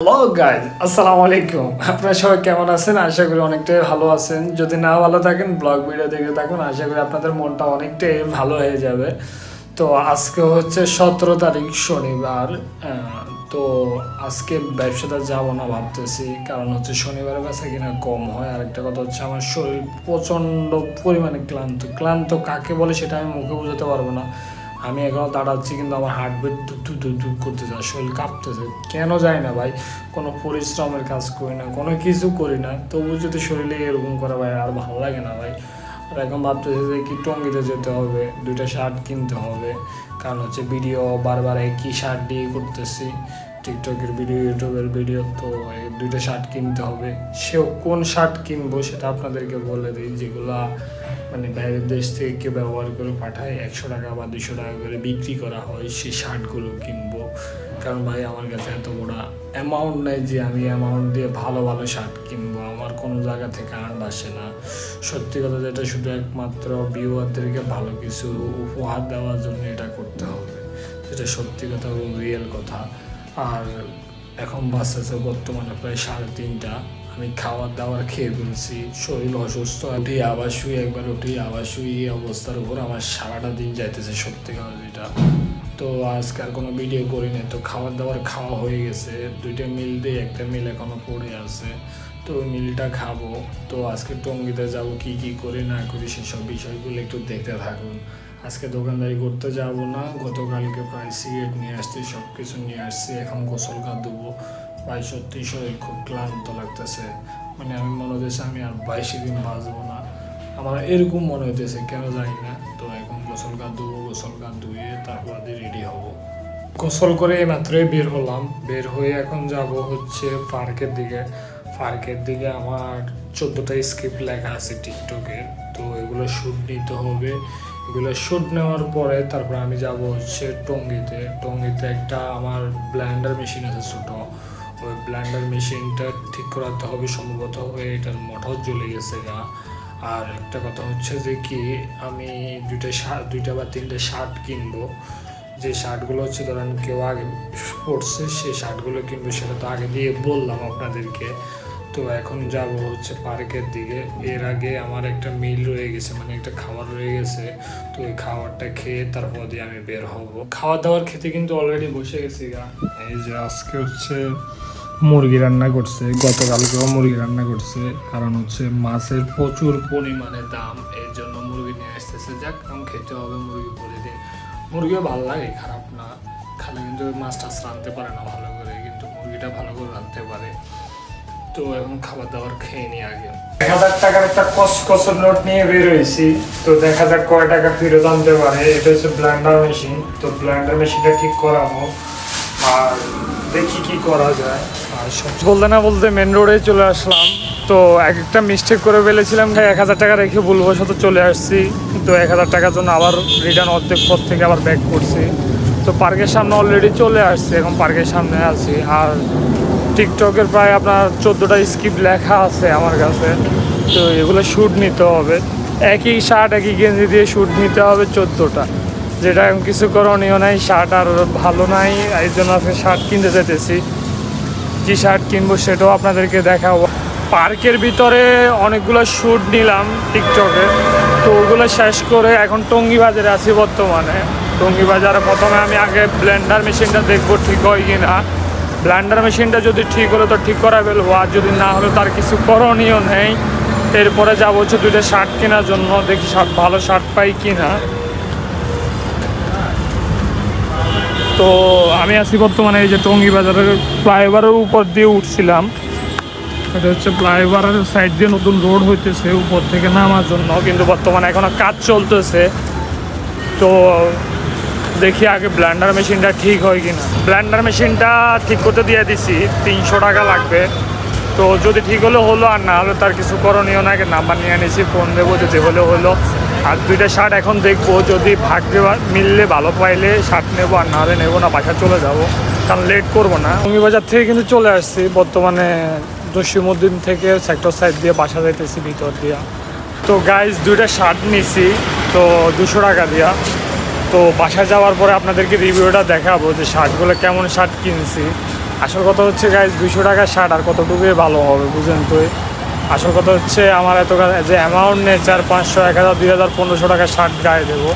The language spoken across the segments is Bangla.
হ্যালো গাইজ, আসসালামু আলাইকুম। আপনারা সবাই কেমন আছেন? আশা করি অনেকটাই ভালো আছেন। যদি না ভালো থাকেন ব্লগ ভিডিও দেখে থাকুন, আশা করি আপনাদের মনটা অনেকটাই ভালো হয়ে যাবে। তো আজকে হচ্ছে 17 তারিখ শনিবার। তো আজকে ব্যবসাটা যাবো না ভাবতেছি, কারণ হচ্ছে শনিবারের বেচা কিনা কম হয়। আর একটা কথা হচ্ছে আমার শরীর প্রচণ্ড পরিমাণে ক্লান্ত কাকে বলে সেটা আমি মুখে বোঝাতে পারবো না। আমি এখনও দাঁড়াচ্ছি কিন্তু আমার হার্টবিট ধুপ ধুপ ধুপ ধুপ করতেছে, শরীর কাঁপতেছে। কেন যায় না ভাই, কোনো পরিশ্রমের কাজ করি না, কোনো কিছু করি না, তবু যদি শরীরে এরকম করে ভাই আর ভালো লাগে না ভাই। আর এখন ভাবতেছে যে কি টঙ্গিতে যেতে হবে, 2টা শার্ট কিনতে হবে, কারণ হচ্ছে ভিডিও বারবার একই শার্ট দিয়ে করতেছি, টিকটকের ভিডিও, ইউটিউবের ভিডিও। তো এই 2টা শার্ট কিনতে হবে। সেও কোন শার্ট কিনবো সেটা আপনাদেরকে বলে দিই, যেগুলা মানে বাইরের দেশ থেকে কেউ ব্যবহার করে পাঠায়, 100 টাকা বা 200 টাকা করে বিক্রি করা হয়, সেই শার্টগুলো কিনবো। কারণ ভাই আমার কাছে এত বড় অ্যামাউন্ট নেই যে আমি অ্যামাউন্ট দিয়ে ভালো ভালো শার্ট কিনবো। আমার কোনো জায়গা থেকে আর্ন আসে না। সত্যি কথা যেটা, শুধু একমাত্র ভিউয়ারদেরকে ভালো কিছু উপহার দেওয়ার জন্য এটা করতে হবে, যেটা সত্যি কথা, রিয়েল কথা। আর এখন বাঁচতেছে বর্তমানে প্রায় 3:30। আমি খাওয়ার দাওয়ার খেয়ে ফেলছি, শরীর অসুস্থ, উঠি আবার শুই, একবার উঠি আবার শুই, এই অবস্থার উপর আমার সারাটা দিন যাইতেছে সত্যি কথা যেটা। তো আজকে আর কোনো ভিডিও করি না। তো খাবার দাবার খাওয়া হয়ে গেছে, 2টা মিল দিয়ে, একটা মিল এখনও পড়ে আছে, তো ওই মিলটা খাবো। তো আজকে টঙ্গিতে যাবো, কি কি করি না করি সেসব বিষয়গুলো একটু দেখতে থাকুন। আজকে দোকানদারি করতে যাব না, গতকালকে প্রায় সিগারেট নিয়ে আসছি, সব কিছু নিয়ে আসছি। এখন গোসল কাপ দেবো ভাই। সত্যি শরীর খুব ক্লান্ত লাগতেছে, মানে আমি মনে হতেছে আমি আর 22 দিন বাঁচবো না, আমার এরকম মনে হইতেছে, কেন জানি না। তো এখন গোসল কাপ দেবো, গোসল কাপ ধুয়ে তারপর রেডি হব। গোসল করে মাত্রই বের হলাম, বের হয়ে এখন যাব হচ্ছে পার্কের দিকে। পার্কের দিকে আমার 14টা স্ক্রিপ্ট লেখা আছে টিকটকের, তো এগুলো শ্যুট নিতে হবে। এগুলো শ্যুট নেওয়ার পরে তারপর আমি যাব হচ্ছে টঙ্গিতে। টঙ্গিতে একটা আমার ব্লেন্ডার মেশিন আছে ছোটো, ওই ব্লেন্ডার মেশিনটা ঠিক করাতে হবে সম্ভবত, এটার মোটর জ্বলে গেছে গা। আর একটা কথা হচ্ছে যে কি, আমি 2টা বা 3টে শার্ট কিনবো। যে শার্টগুলো হচ্ছে ধরেন কেউ আগে পড়ছে, সেই শার্টগুলো কিনবো, সেটা তো আগে দিয়ে বললাম আপনাদেরকে। তো এখন যাব হচ্ছে পার্কের দিকে। এর আগে আমার একটা মিল রয়ে গেছে, মানে একটা খাবার রয়ে গেছে, তো ওই খাবারটা খেয়ে তারপর দিয়ে আমি বের হব। খাওয়া দাওয়ার খেতে কিন্তু অলরেডি বসে গেছি গা। এই যে আজকে হচ্ছে মুরগি রান্না করছে, গতকালকেও মুরগি রান্না করছে, কারণ হচ্ছে মাছের প্রচুর পরিমাণে দাম, এই জন্য মুরগি নিয়ে আসতেছে। যাক, এখন খেতে হবে মুরগি প্রতিদিন। মুরগিও ভালো লাগে, খারাপ না, খালে কিন্তু মাছ টাছ রাঁধতে পারে না ভালো করে, কিন্তু মুরগিটা ভালো করে রাঁধতে পারে। তো এখন খাবার দাবার খেয়ে নিই আগে। 1000 টাকার একটা কসকসের নোট নিয়ে বের হয়েছি, তো দেখা যাক কয় টাকা ফেরত আনতে পারে। এটা হচ্ছে ব্লেন্ডার মেশিন, তো ব্লেন্ডার মেশিনটা ঠিক করাবো আর দেখি কি করা যায়। আর সবজি বলতে না বলতে মেন রোডে চলে আসলাম। তো একটা মিস্টেক করে ফেলেছিলাম, 1000 টাকা রেখে ভুলবশত চলে আসছি। তো 1000 টাকার জন্য আবার রিটার্ন অর্ধেক পথ থেকে আবার ব্যাক করছি। তো পার্কের সামনে অলরেডি চলে আসছি, এখন পার্কের সামনে আছি। আর টিকটকের প্রায় আপনার 14টা স্ক্রিপ্ট লেখা আছে আমার কাছে, তো এগুলো শ্যুট নিতে হবে। একই শার্ট একই গেঞ্জি দিয়ে শ্যুট নিতে হবে 14টা, যেটা এখন কিছু করণীয় নাই। শার্ট আর ভালো নাই, এই জন্য আজকে শার্ট কিনতে যেতেছি। কী শার্ট কিনবো সেটাও আপনাদেরকে দেখাবো। পার্কের ভিতরে অনেকগুলো শ্যুট নিলাম টিকটকে, তো ওগুলো শেষ করে এখন টঙ্গী বাজারে আছি বর্তমানে। টঙ্গী বাজারে প্রথমে আমি আগে ব্লেন্ডার মেশিনটা দেখবো ঠিক হয় কি না। ব্লেন্ডার মেশিনটা যদি ঠিক হলো তো ঠিক করা ফেলবো, আর যদি না হলে তার কিছু করণীয় নেই। এরপরে যাবো হচ্ছে 2টা শার্ট কেনার জন্য, দেখি ভালো শার্ট পাই কি না। তো আমি আছি বর্তমানে এই যে টঙ্গী বাজারের ফ্লাইওভারের উপর দিয়ে উঠছিলাম। এটা হচ্ছে ফ্লাইওভারের সাইড দিয়ে নতুন রোড হইতেছে উপর থেকে নামার জন্য, কিন্তু বর্তমানে এখনও কাজ চলতেছে। তো দেখি আগে ব্লেন্ডার মেশিনটা ঠিক হয় কি না। ব্লেন্ডার মেশিনটা ঠিক করতে দিয়ে দিছি, 300 টাকা লাগবে। তো যদি ঠিক হলে হলো, আর না হলে তার কিছু করণীয় না। নাম্বার নিয়ে নিয়েছি, ফোন দেবো, যদি হলে হলো। আর 2টা শার্ট এখন দেখবো, যদি ভাগ্যে মিললে ভালো পাইলে শার্ট নেবো, আর না হলে নেবো না, বাসা চলে যাবো, কারণ লেট করবো না। টঙ্গী বাজার থেকে কিন্তু চলে আসছি, বর্তমানে জসিমউদ্দিন থেকে সেক্টর সাইড দিয়ে বাসা যাইতেছি ভিতর দিয়া। তো গাইজ 2টা শার্ট নিছি, তো 200 টাকা দিয়া। তো বাসায় যাওয়ার পরে আপনাদেরকে রিভিউটা দেখাবো যে শার্টগুলো কেমন শার্ট কিনছি। আসল কথা হচ্ছে গাইজ 200 টাকার শার্ট আর কতটুকুই ভালো হবে বুঝেন তো। আসল কথা হচ্ছে আমার এত যে অ্যামাউন্ট নেই 400, 500, 1000, 2000, 1500 টাকার শার্ট গায়ে দেবো।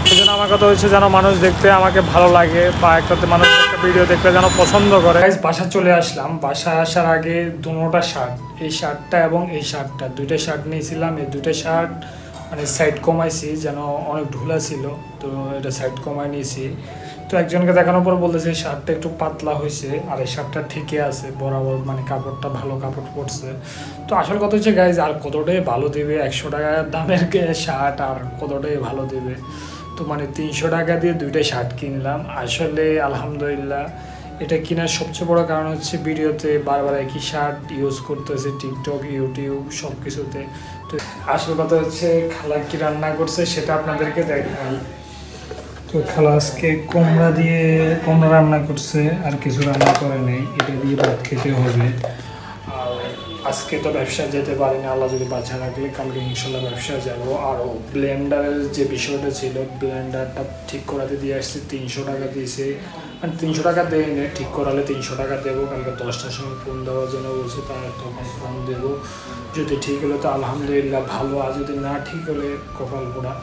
সেই জন্য আমার কথা হচ্ছে যেন মানুষ দেখতে আমাকে ভালো লাগে বা একটাতে মানুষ একটা ভিডিও দেখতে যেন পছন্দ করে। গাইজ বাসা চলে আসলাম, বাসায় আসার আগে দুটোটা শার্ট, এই শার্টটা এবং এই শার্টটা, দুইটা শার্ট নিয়েছিলাম। এই দুইটা শার্ট মানে সাইড কমাইছি, যেন অনেক ঢুলা ছিল, তো এটা সাইড কমাই নিয়েছি। তো একজনকে দেখানোর পর বলতেছে এই শার্টটা একটু পাতলা হয়েছে, আর এই শার্টটা ঠিকই আছে বরাবর, মানে কাপড়টা ভালো কাপড় পড়ছে। তো আসল কথা হচ্ছে গাইজ আর কতটাই ভালো দেবে, 100 টাকার দামের শার্ট আর কতটাই ভালো দেবে। তো মানে 300 টাকা দিয়ে দুইটা শার্ট কিনলাম। আসলে আলহামদুলিল্লাহ এটা কেনার সবচেয়ে বড় কারণ হচ্ছে ভিডিওতে বারবার একই শার্ট ইউজ করতেছে, টিকটক, ইউটিউব সব কিছুতে। তো আসল কথা হচ্ছে খালা কি রান্না করছে সেটা আপনাদেরকে দেখাই। তো খালা আজকে কুমড়া রান্না করছে, আর কিছু রান্না করে নেই, এটা দিয়ে ভাত খেতে হবে। আর আজকে তো ব্যবসায় যেতে পারি না, আল্লাহ যদি বাঁচা রাখলে কালকে ইনশাল্লাহ ব্যবসায় যাবো। আরও ব্লেন্ডারের যে বিষয়টা ছিল, ব্লেন্ডারটা ঠিক করাতে দিয়ে আসছি, 300 টাকা দিয়েছে, মানে 300 টাকা দেয় না, ঠিক করালে 300 টাকা দেবো। কালকে 10টার সময় ফোন দেওয়ার জন্য বলছে, তার তখন ফোন দেবো। যদি ঠিক হলো তো আলহামদুলিল্লাহ ভালো, আর যদি না ঠিক হলে কপাল পোড়া।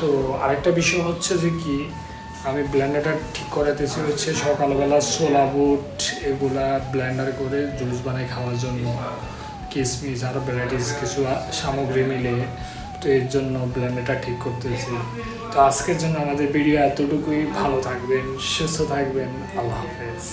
তো আরেকটা বিষয় হচ্ছে যে কি, আমি ব্লেন্ডারটা ঠিক করাতেছি হচ্ছে সকালবেলা ছোলা বুট এগুলা ব্লেন্ডার করে জুস বানাই খাওয়ার জন্য, কিশমিশ আরও ভ্যারাইটিস কিছু সামগ্রী মিলে। তো এর জন্য ব্লেন্ডারটা ঠিক করতেছি। তো আজকের জন্য আমাদের ভিডিও এতটুকুই। ভালো থাকবেন, সুস্থ থাকবেন, আল্লাহ হাফেজ।